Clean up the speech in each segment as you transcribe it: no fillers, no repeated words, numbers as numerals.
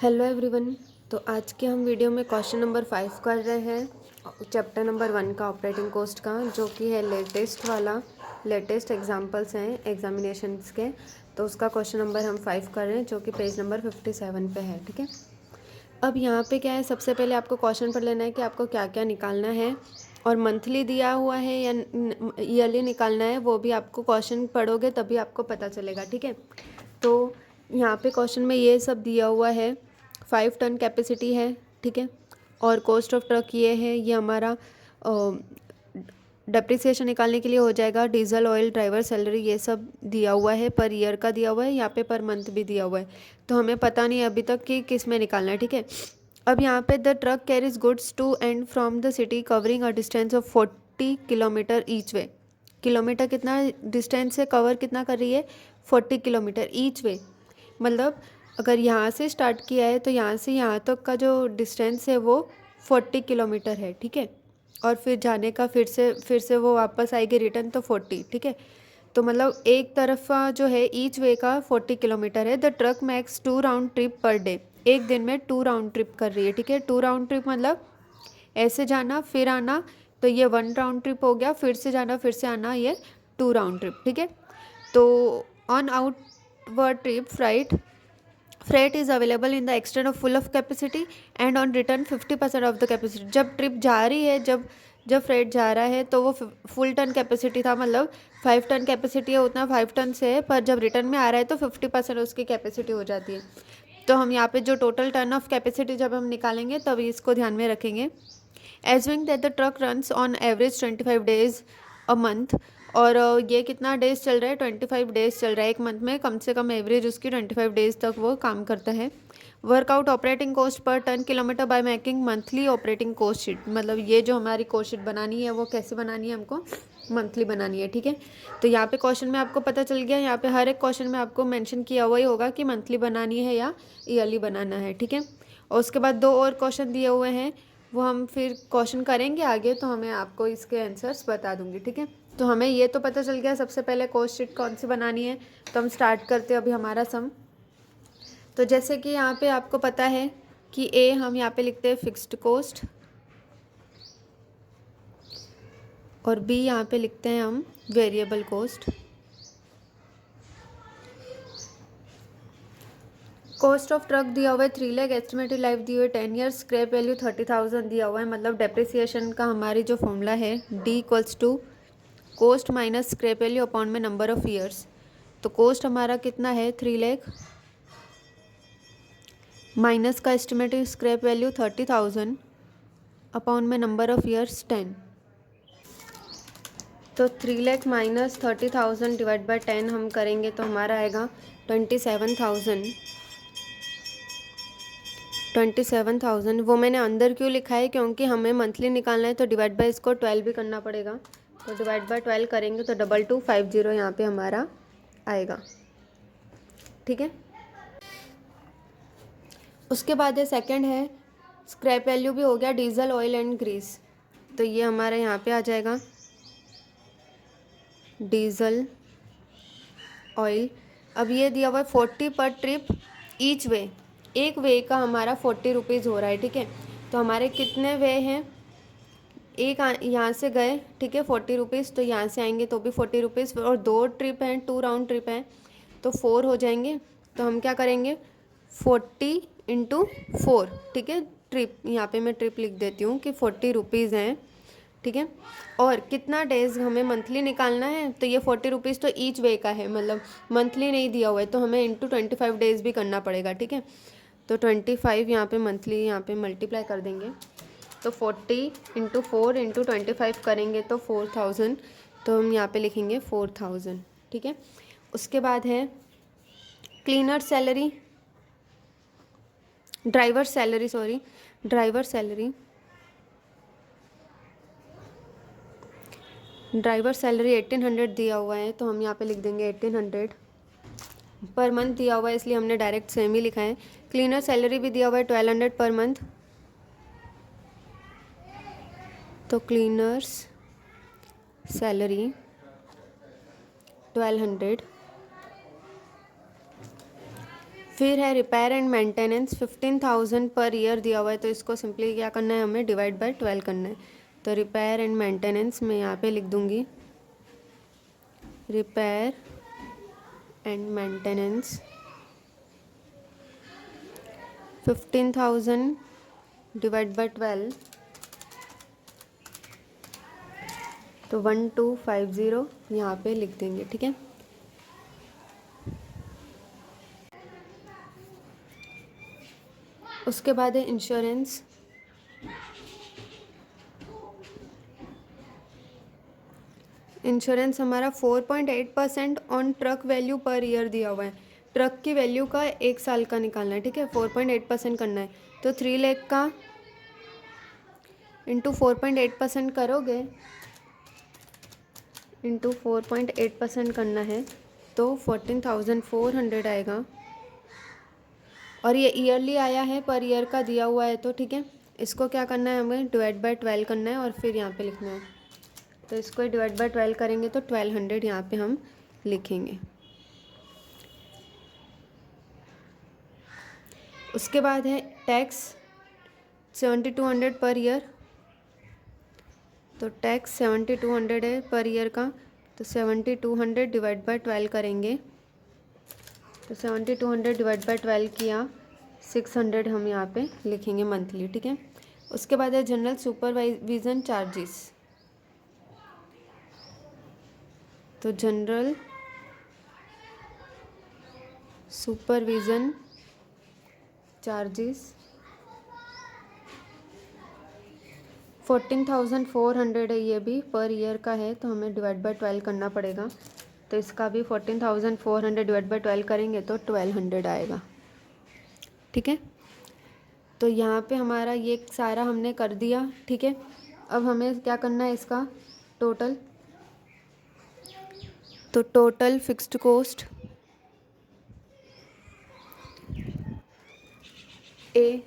Hello everyone. तो आज के हम वीडियो में क्वेश्चन नंबर 5 कर रहे हैं चैप्टर नंबर 1 का ऑपरेटिंग कॉस्ट का, जो कि है लेटेस्ट एग्जांपल्स हैं एग्जामिनेशंस के। तो उसका क्वेश्चन नंबर हम 5 कर रहे हैं, जो कि पेज नंबर 57 पे है। ठीक है, अब यहाँ पे क्या है, सबसे पहले आपको क्वेश्चन पढ़ लेना है कि आपको क्या क्या निकालना है, और मंथली दिया हुआ है या ईयरली निकालना है, वो भी आपको क्वेश्चन पढ़ोगे तभी आपको पता चलेगा। ठीक है, तो यहाँ पे क्वेश्चन में ये सब दिया हुआ है। 5 टन कैपेसिटी है, ठीक है, और कॉस्ट ऑफ ट्रक ये है, ये हमारा डेप्रिसिएशन निकालने के लिए हो जाएगा। डीजल, ऑयल, ड्राइवर सैलरी, ये सब दिया हुआ है, पर ईयर का दिया हुआ है, यहाँ पे पर मंथ भी दिया हुआ है। तो हमें पता नहीं अभी तक कि किस में निकालना है। ठीक है, अब यहाँ पे the truck carries goods to and from the city covering a distance of 40 kilometre each way. Kilometre कितना डिस्टेंस से कवर कितना कर रही है? 40 किलोमीटर ईच वे। मतलब अगर यहाँ से स्टार्ट किया है तो यहाँ से यहाँ तक का जो डिस्टेंस है वो 40 किलोमीटर है। ठीक है, और फिर जाने का फिर से वो वापस आएगी रिटर्न, तो 40। ठीक है, तो मतलब एक तरफा जो है ईच वे का 40 किलोमीटर है। The truck max 2 round trip per day. एक दिन में 2 राउंड ट्रिप कर रही है। ठीक है, 2 राउंड ट्रिप मतलब ऐसे जाना फिर आना, तो ये 1 राउंड ट्रिप हो गया, फिर से जाना फिर से आना, ये 2 राउंड ट्रिप। ठीक है, तो on outward trip freight is available in the extend of full of capacity and on return 50% of the capacity. जब ट्रिप जा रही है, जब फ्रेट जा रहा है तो वो फुल टन कैपेसिटी था, मतलब 5 टन कैपेसिटी है, उतना 5 टन से है, पर जब रिटर्न में आ रहा है तो 50% उसकी कैपेसिटी हो जाती है। तो हम यहाँ पे जो टोटल टन ऑफ कैपेसिटी जब हम निकालेंगे तभी इसको ध्यान में रखेंगे। Assuming that the truck runs on average 25 days a month, और ये कितना डेज चल रहा है? 25 डेज चल रहा है एक मंथ में, कम से कम एवरेज उसकी 25 डेज तक वो काम करता है। Work out operating cost per ton kilometre by making monthly operating cost sheet. मतलब ये जो हमारी कॉस्ट शीट बनानी है वो कैसे बनानी है? हमको मंथली बनानी है। ठीक है, तो यहाँ पे क्वेश्चन में आपको पता चल गया, यहाँ पे हर एक क्वेश्चन में आपको मेंशन किया हुआ ही होगा कि मंथली बनानी है या ईयरली बनाना है। ठीक है, और उसके बाद 2 और क्वेश्चन दिए हुए हैं, वो हम फिर क्वेश्चन करेंगे आगे, तो हमें आपको इसके आंसर्स बता दूंगी। ठीक है, तो हमें ये तो पता चल गया सबसे पहले कॉस्ट शीट कौन सी बनानी है। तो हम स्टार्ट करते हैं अभी हमारा सम। तो जैसे कि यहाँ पे आपको पता है कि ए हम यहाँ पे लिखते हैं फिक्स्ड कॉस्ट, और बी यहाँ पे लिखते हैं हम variable cost. Cost of truck दिया हुआ है 3 लाख, एस्टिमेटेड लाइफ दी हुई 10 ईयर्स, स्क्रैप वैल्यू 30,000 दिया हुआ है। मतलब डेप्रिसिएशन का हमारी जो फॉर्मूला है D equals to cost minus scrap value upon में नंबर ऑफ ईयर्स। तो कोस्ट हमारा कितना है? 3 लाख, माइनस का एस्टिमेटेड स्क्रैप वैल्यू 30,000 अपॉन में नंबर ऑफ ईयर्स 10। तो 3 लाख माइनस 30,000 डिवाइड बाय 10 हम करेंगे तो हमारा आएगा 27,000। वो मैंने अंदर क्यों लिखा है? क्योंकि हमें मंथली निकालना है, तो डिवाइड बाय इसको 12 भी करना पड़ेगा। तो डिवाइड बाय 12 करेंगे तो 2250 यहाँ पे हमारा आएगा। ठीक है, उसके बाद है सेकंड है स्क्रैप वैल्यू भी हो गया, डीजल, ऑयल एंड ग्रीस। तो ये हमारा यहाँ पे आ जाएगा डीजल, ऑयल। अब ये दिया हुआ है 40 पर ट्रिप ईच वे। एक वे का हमारा 40 रुपीज़ हो रहा है। ठीक है, तो हमारे कितने वे हैं? एक यहाँ से गए, ठीक है, 40 रुपीज़, तो यहाँ से आएंगे तो भी 40 रुपीज़, और 2 ट्रिप हैं, 2 राउंड ट्रिप हैं, तो 4 हो जाएंगे। तो हम क्या करेंगे? 40 इंटू 4। ठीक है, ट्रिप यहाँ पे मैं ट्रिप लिख देती हूँ कि 40 रुपीज़ हैं। ठीक है, और कितना डेज हमें मंथली निकालना है? तो ये 40 रुपीज़ तो ईच वे का है, मतलब मंथली नहीं दिया हुआ है, तो हमें इंटू 25 डेज भी करना पड़ेगा। ठीक है, तो 25 यहाँ पे मंथली यहाँ पे मल्टीप्लाई कर देंगे, तो 40 इंटू 4 इंटू 25 करेंगे तो 4000। तो हम यहाँ पे लिखेंगे 4000। ठीक है, उसके बाद है cleaner salary, driver salary, driver salary 1800 दिया हुआ है, तो हम यहाँ पे लिख देंगे 1800। पर मंथ दिया हुआ है इसलिए हमने डायरेक्ट सेम ही लिखा है। क्लीनर सैलरी भी दिया हुआ है 1200 पर मंथ, तो क्लीनर्स सैलरी 1200। फिर है repair and maintenance 15,000 per year दिया हुआ है, तो इसको सिंपली क्या करना है, हमें डिवाइड बाय 12 करना है। तो रिपेयर एंड मेंटेनेंस मैं यहाँ पे लिख दूँगी, repair and maintenance 15,000 divide by 12, तो 1250 यहाँ पे लिख देंगे, ठीक है। उसके बाद है इंश्योरेंस। इंश्योरेंस हमारा 4.8% on truck value per year दिया हुआ है। ट्रक की वैल्यू का 1 साल का निकालना है, ठीक है। 4.8% करना है, तो 3 लाख का इंटू 4.8% करोगे, इंटू 4.8% करना है, तो 14,400 आएगा। और ये ईयरली आया है, पर ईयर का दिया हुआ है, तो ठीक है। इसको क्या करना है, हमें डिवाइड बाय 12 करना है और फिर यहाँ पे लिखना है। तो इसको डिवाइड बाय 12 करेंगे तो 1200 यहाँ पे हम लिखेंगे। उसके बाद है टैक्स 7200 पर ईयर। तो टैक्स 7200 है पर ईयर का, तो 7200 डिवाइड बाय 12 करेंगे। तो 7200 डिवाइड बाय 12 किया, 600 हम यहाँ पे लिखेंगे मंथली, ठीक है। उसके बाद है जनरल सुपरवाइजन चार्जेस। तो जनरल सुपरविज़न चार्जेस 14,400 है, ये भी पर ईयर का है, तो हमें डिवाइड बाय 12 करना पड़ेगा। तो इसका भी 14,400 डिवाइड बाय 12 करेंगे तो 1200 आएगा, ठीक है। तो यहाँ पे हमारा ये सारा हमने कर दिया, ठीक है। अब हमें क्या करना है, इसका टोटल। तो टोटल फिक्स्ड कॉस्ट ए,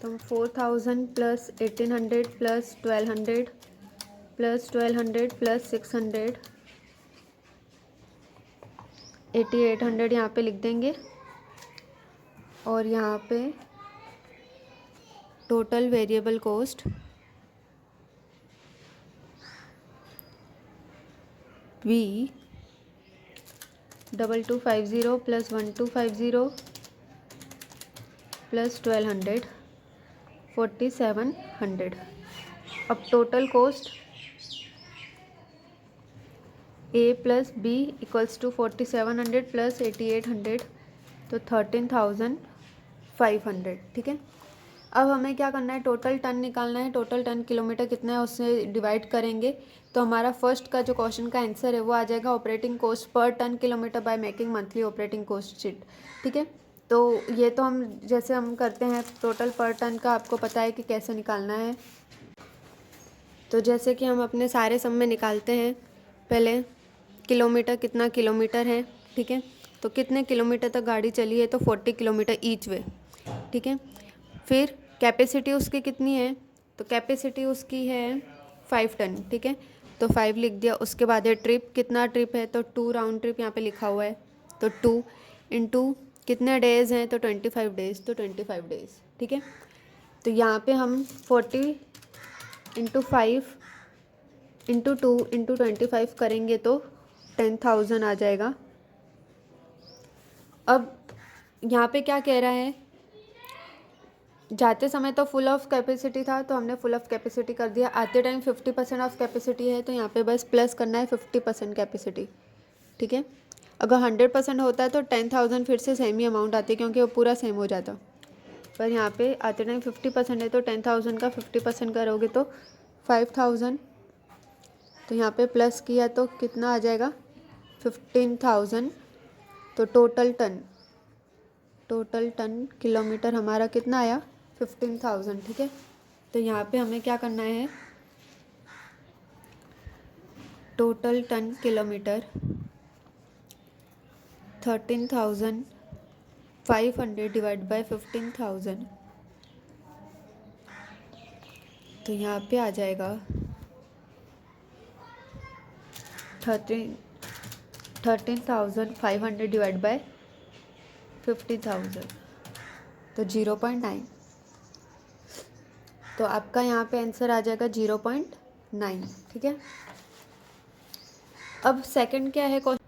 तो हम 4,000 प्लस 1,800 प्लस 1,200 प्लस 1,200 प्लस 600 8,800 यहाँ पे लिख देंगे। और यहाँ पे total variable cost V 2250 plus 1250 plus 1,200 4,700। अब total cost A plus B equals to 4,700 plus 8,800, तो 13,500, ठीक है। अब हमें क्या करना है, टोटल टन निकालना है। टोटल टन किलोमीटर कितना है उससे डिवाइड करेंगे, तो हमारा फर्स्ट का जो क्वेश्चन का आंसर है वो आ जाएगा operating cost per ton kilometre by making monthly operating cost sheet, ठीक है। तो ये तो हम जैसे हम करते हैं टोटल पर टन का, आपको पता है कि कैसे निकालना है। तो जैसे कि हम अपने सारे सम में निकालते हैं, पहले किलोमीटर कितना किलोमीटर है, ठीक है। तो कितने किलोमीटर तक गाड़ी चली है, तो 40 किलोमीटर ईच वे, ठीक है। फिर कैपेसिटी उसकी कितनी है, तो कैपेसिटी उसकी है 5 टन, ठीक है। तो 5 लिख दिया। उसके बाद है ट्रिप, कितना ट्रिप है, तो 2 राउंड ट्रिप यहाँ पे लिखा हुआ है, तो 2 इंटू कितने डेज़ हैं, तो 25 डेज़, तो 25 डेज़, ठीक है। तो यहाँ पे हम 40 इंटू 5 इंटू 2 इंटू 25 करेंगे तो 10,000 आ जाएगा। अब यहाँ पे क्या कह रहा है, जाते समय तो फुल ऑफ कैपेसिटी था, तो हमने फुल ऑफ कैपेसिटी कर दिया। आते टाइम 50% ऑफ कैपेसिटी है, तो यहाँ पे बस प्लस करना है 50% कैपेसिटी, ठीक है। अगर 100% होता है तो 10,000 फिर से सेम ही अमाउंट आती है, क्योंकि वो पूरा सेम हो जाता। पर यहाँ पे आते टाइम 50% है, तो 10,000 का 50% करोगे तो 5,000। तो यहाँ पे प्लस किया तो कितना आ जाएगा, 15,000। तो टोटल टन किलोमीटर हमारा कितना आया, 15,000, ठीक है। तो यहाँ पे हमें क्या करना है, total ton kilometre 13,500 divide by 15,000, तो यहाँ पे आ जाएगा 13,500 डिवाइड बाय 50,000, तो 0.9, तो आपका यहाँ पे आंसर आ जाएगा 0.9। ठीक है, अब सेकंड क्या है क्वेश्चन,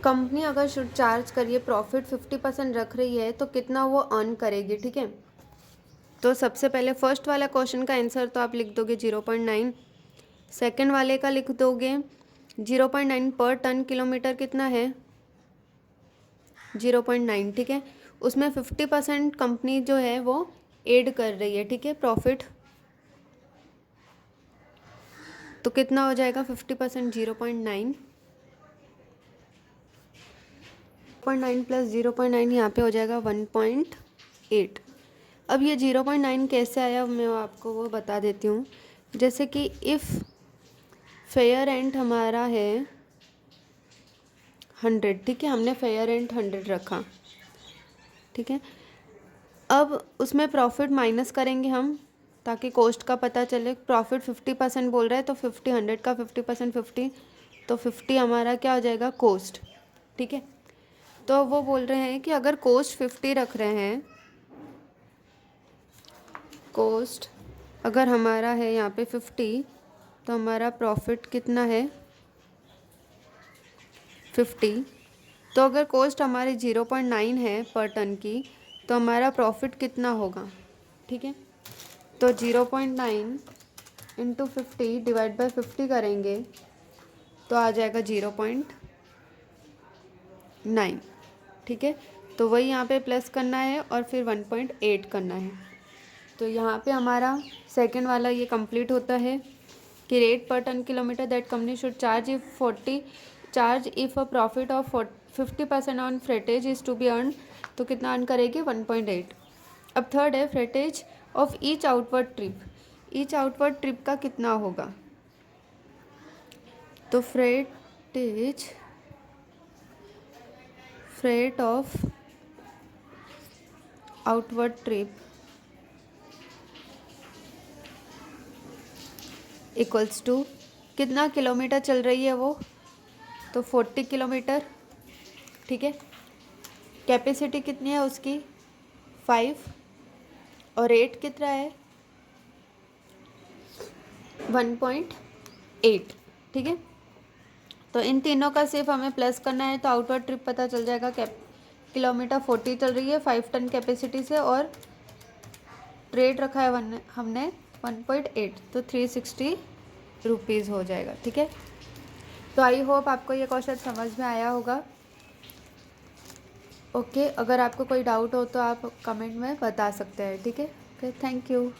कंपनी अगर शुड चार्ज करिए प्रॉफिट 50% रख रही है तो कितना वो अर्न करेगी। ठीक है, तो सबसे पहले फर्स्ट वाला क्वेश्चन का आंसर तो आप लिख दोगे 0.9, सेकंड वाले का लिख दोगे 0.9 पर टन किलोमीटर कितना है 0.9। ठीक है, उसमें 50% कंपनी जो है वो ऐड कर रही है। ठीक है, प्रॉफिट तो कितना हो जाएगा 50% 0.9, 0.9 प्लस 0.9 यहाँ पे हो जाएगा 1.8। अब ये 0.9 कैसे आया मैं आपको वो बता देती हूँ। जैसे कि इफ़ फेयर रेंट हमारा है 100, ठीक है, हमने फेयर रेंट 100 रखा। ठीक है, अब उसमें प्रॉफिट माइनस करेंगे हम ताकि कॉस्ट का पता चले। प्रॉफिट 50% बोल रहा है तो 50, 100 का 50% 50, तो 50 हमारा क्या हो जाएगा कॉस्ट। ठीक है, तो वो बोल रहे हैं कि अगर कॉस्ट 50 रख रहे हैं, कॉस्ट अगर हमारा है यहाँ पे 50, तो हमारा प्रॉफिट कितना है 50। तो अगर कॉस्ट हमारी 0.9 है पर टन की, तो हमारा प्रॉफिट कितना होगा। ठीक है, तो 0.9 इंटू 50 डिवाइड बाय 50 करेंगे तो आ जाएगा 0.9। ठीक है, तो वही यहाँ पे प्लस करना है और फिर 1.8 करना है। तो यहाँ पे हमारा सेकंड वाला ये कंप्लीट होता है कि रेट पर ton kilometre that company should charge if a profit of 50% on freightage is to be earn, तो कितना अर्न करेगी 1.8। अब थर्ड है freightage of each outward trip, each outward trip का कितना होगा। तो freight of outward trip equals to कितना किलोमीटर चल रही है वो, तो 40 किलोमीटर। ठीक है, कैपेसिटी कितनी है उसकी 5, और रेट कितना है 1.8। ठीक है, तो इन तीनों का सिर्फ हमें प्लस करना है तो आउटवर्ड ट्रिप पता चल जाएगा। किलोमीटर 40 चल रही है 5 टन कैपेसिटी से, और रेट रखा है हमने 1.8, तो 360 रुपीज़ हो जाएगा। ठीक है, तो आई होप आपको ये क्वेश्चन समझ में आया होगा। ओके, अगर आपको कोई डाउट हो तो आप कमेंट में बता सकते हैं। ठीक है, ओके, थैंक यू।